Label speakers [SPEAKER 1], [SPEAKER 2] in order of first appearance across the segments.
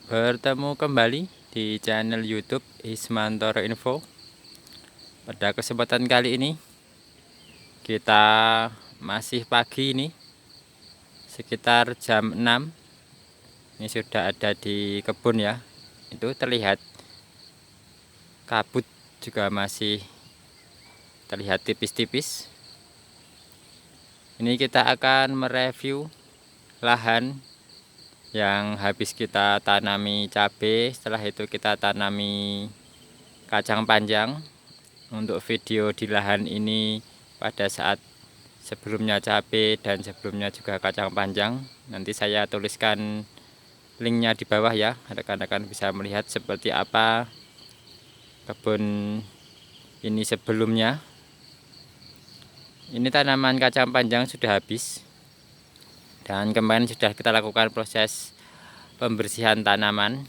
[SPEAKER 1] Bertemu kembali di channel YouTube Ismantoro Info. Pada kesempatan kali ini kita masih pagi ini, sekitar jam 6. Ini sudah ada di kebun ya. Itu terlihat kabut juga masih terlihat tipis-tipis. Ini kita akan mereview lahan yang habis kita tanami cabai, setelah itu kita tanami kacang panjang. Untuk video di lahan ini pada saat sebelumnya cabai dan sebelumnya juga kacang panjang, nanti saya tuliskan linknya di bawah ya, rekan-rekan bisa melihat seperti apa kebun ini sebelumnya. Ini tanaman kacang panjang sudah habis, dan kemarin sudah kita lakukan proses pembersihan tanaman.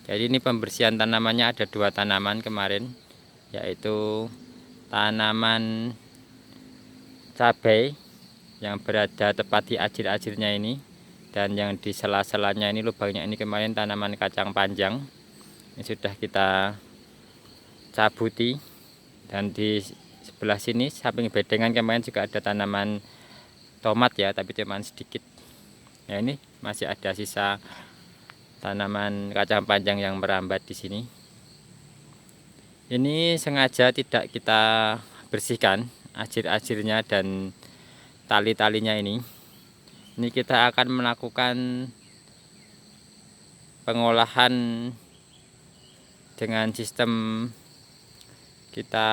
[SPEAKER 1] Jadi ini pembersihan tanamannya ada 2 tanaman kemarin, yaitu tanaman cabai yang berada tepat di ajir-ajirnya ini, dan yang di sela-selanya ini, lubangnya ini kemarin tanaman kacang panjang. Ini sudah kita cabuti, dan di sebelah sini samping bedengan kemarin juga ada tanaman tomat ya, tapi cuma sedikit. Ya, ini masih ada sisa tanaman kacang panjang yang merambat di sini. Ini sengaja tidak kita bersihkan ajir-ajirnya dan tali-talinya ini. Ini kita akan melakukan pengolahan dengan sistem kita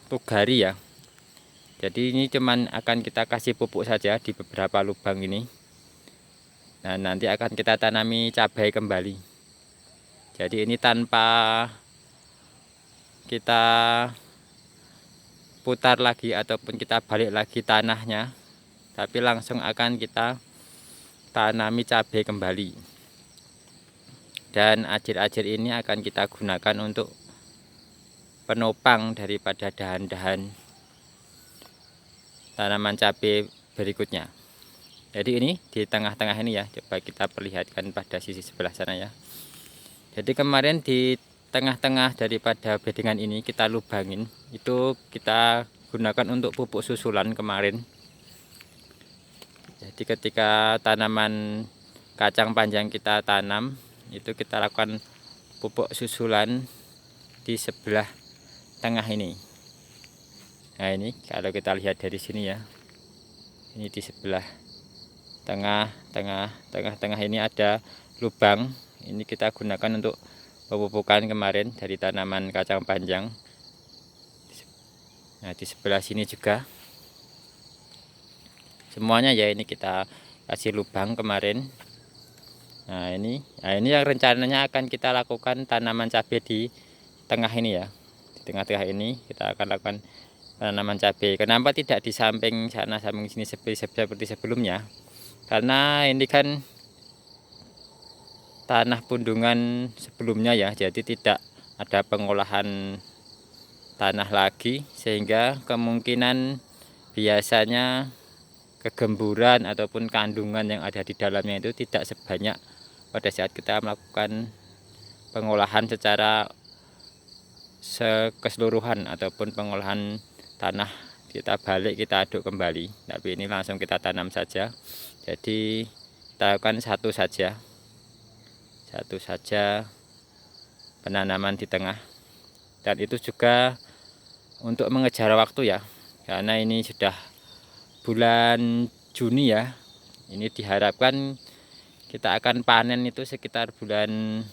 [SPEAKER 1] tugari ya. Jadi ini cuman akan kita kasih pupuk saja di beberapa lubang ini. Nah, nanti akan kita tanami cabai kembali. Jadi ini tanpa kita putar lagi ataupun kita balik lagi tanahnya, tapi langsung akan kita tanami cabai kembali. Dan ajir-ajir ini akan kita gunakan untuk penopang daripada dahan-dahan tanaman cabai berikutnya. Jadi ini di tengah-tengah ini ya, coba kita perlihatkan pada sisi sebelah sana ya. Jadi kemarin di tengah-tengah daripada bedengan ini kita lubangin, itu kita gunakan untuk pupuk susulan kemarin. Jadi ketika tanaman kacang panjang kita tanam, itu kita lakukan pupuk susulan di sebelah tengah ini. Nah, ini kalau kita lihat dari sini ya, ini di sebelah tengah ini ada lubang. Ini kita gunakan untuk pemupukan kemarin dari tanaman kacang panjang. Nah, di sebelah sini juga semuanya ya, ini kita kasih lubang kemarin. Nah ini yang rencananya akan kita lakukan tanaman cabai di tengah ini ya. Di tengah-tengah ini kita akan lakukan tanaman cabai. Kenapa tidak di samping sana, samping sini seperti sebelumnya? Karena ini kan tanah pundungan sebelumnya ya, jadi tidak ada pengolahan tanah lagi, sehingga kemungkinan biasanya kegemburan ataupun kandungan yang ada di dalamnya itu tidak sebanyak pada saat kita melakukan pengolahan secara keseluruhan ataupun pengolahan tanah, kita balik, kita aduk kembali. Tapi ini langsung kita tanam saja. Jadi kita lakukan satu saja penanaman di tengah. Dan itu juga untuk mengejar waktu ya, karena ini sudah bulan Juni ya. Ini diharapkan kita akan panen itu sekitar bulan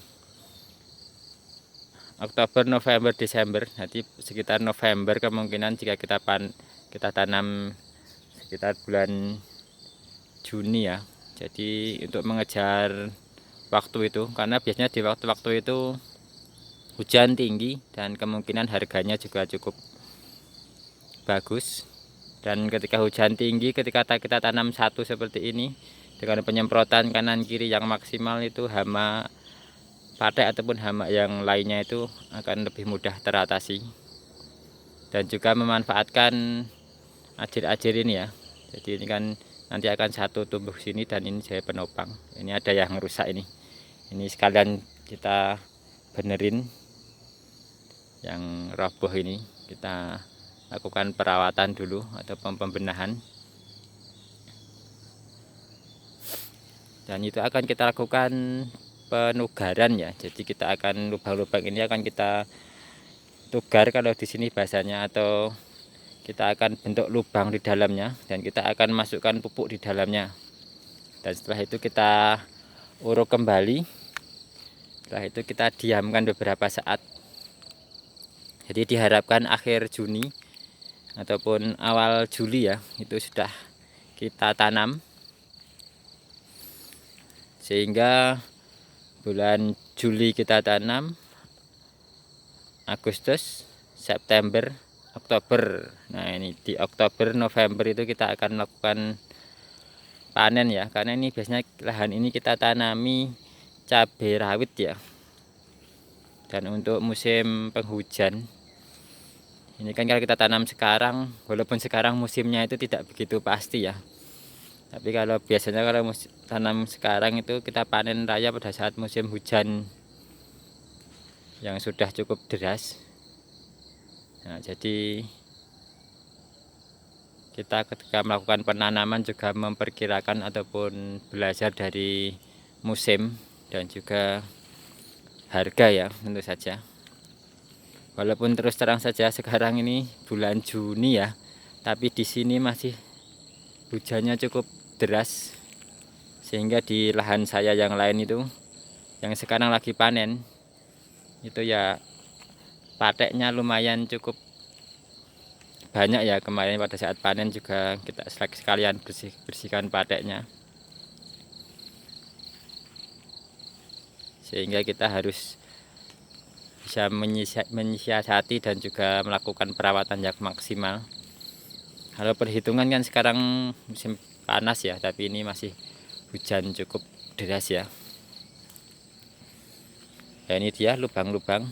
[SPEAKER 1] Oktober, November, Desember. Nanti sekitar November kemungkinan jika kita tanam sekitar bulan Juni ya. Jadi untuk mengejar waktu itu, karena biasanya di waktu-waktu itu hujan tinggi dan kemungkinan harganya juga cukup bagus. Dan ketika hujan tinggi, ketika kita tanam satu seperti ini dengan penyemprotan kanan kiri yang maksimal, itu hama patek ataupun hama yang lainnya itu akan lebih mudah teratasi. Dan juga memanfaatkan ajir-ajir ini ya. Jadi ini kan nanti akan satu tumbuh sini, dan ini saya penopang. Ini ada yang rusak ini. Ini sekalian kita benerin yang roboh ini, kita lakukan perawatan dulu atau pembenahan, dan itu akan kita lakukan penugaran ya. Jadi kita akan lubang-lubang ini akan kita tugar kalau di sini bahasanya, atau kita akan bentuk lubang di dalamnya dan kita akan masukkan pupuk di dalamnya, dan setelah itu kita uruk kembali. Setelah itu kita diamkan beberapa saat. Jadi diharapkan akhir Juni ataupun awal Juli ya, itu sudah kita tanam, sehingga bulan Juli kita tanam, Agustus, September, Oktober. Nah ini di Oktober, November itu kita akan melakukan panen ya, karena ini biasanya lahan ini kita tanami cabai rawit ya. Dan untuk musim penghujan ini kan kalau kita tanam sekarang, walaupun sekarang musimnya itu tidak begitu pasti ya, tapi kalau biasanya kalau tanam sekarang itu kita panen raya pada saat musim hujan yang sudah cukup deras. Nah, jadi kita ketika melakukan penanaman juga memperkirakan ataupun belajar dari musim dan juga harga ya, tentu saja. Walaupun terus terang saja sekarang ini bulan Juni ya, tapi di sini masih hujannya cukup deras, sehingga di lahan saya yang lain itu yang sekarang lagi panen itu ya pateknya lumayan cukup banyak ya. Kemarin pada saat panen juga kita sekalian bersihkan pateknya, sehingga kita harus bisa menyiasati dan juga melakukan perawatan yang maksimal. Kalau perhitungan kan sekarang musim panas ya, tapi ini masih hujan cukup deras ya. Dan ini dia lubang-lubang.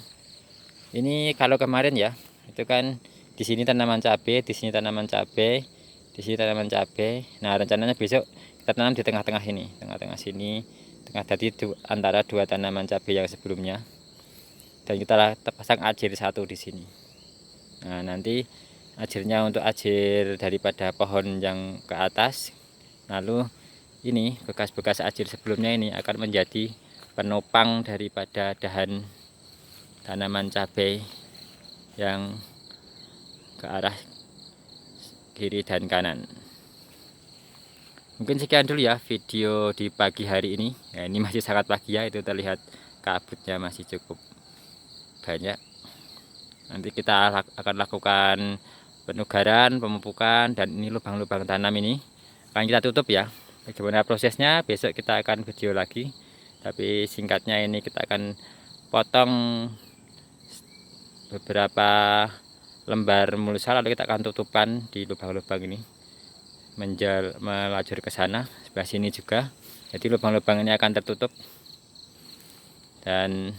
[SPEAKER 1] Ini kalau kemarin ya, itu kan di sini tanaman cabai, di sini tanaman cabai, di sini tanaman cabai. Nah, rencananya besok kita tanam di tengah-tengah ini, tengah-tengah sini, tengah tadi antara dua tanaman cabai yang sebelumnya. Dan kita pasang ajir satu di sini. Nah, nanti ajirnya untuk ajir daripada pohon yang ke atas. Lalu ini bekas-bekas ajir sebelumnya ini akan menjadi penopang daripada dahan tanaman cabai yang ke arah kiri dan kanan. Mungkin sekian dulu ya video di pagi hari ini. Ya, ini masih sangat pagi ya, itu terlihat kabutnya masih cukup banyak. Nanti kita akan lakukan penugaran, pemupukan, dan ini lubang-lubang tanam ini akan kita tutup ya. Bagaimana prosesnya besok kita akan video lagi, tapi singkatnya ini kita akan potong beberapa lembar mulsa, lalu kita akan tutupkan di lubang-lubang ini melajur ke sana, sebelah sini juga. Jadi lubang-lubang ini akan tertutup, dan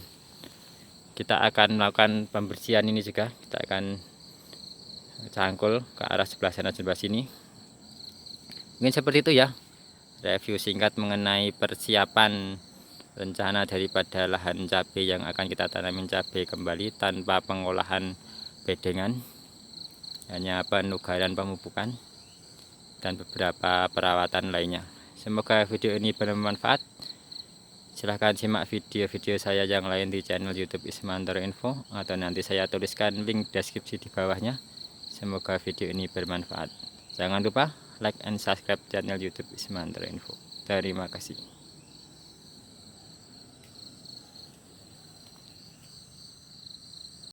[SPEAKER 1] kita akan melakukan pembersihan ini juga. Kita akan cangkul ke arah sebelah sana, sebelah sini. Mungkin seperti itu ya, review singkat mengenai persiapan rencana daripada lahan cabai yang akan kita tanamin cabai kembali tanpa pengolahan bedengan, hanya penugaran, pemupukan, dan beberapa perawatan lainnya. Semoga video ini bermanfaat. Silahkan simak video-video saya yang lain di channel YouTube Ismantoro Info, atau nanti saya tuliskan link deskripsi di bawahnya. Semoga video ini bermanfaat. Jangan lupa like and subscribe channel YouTube Ismantoro Info. Terima kasih.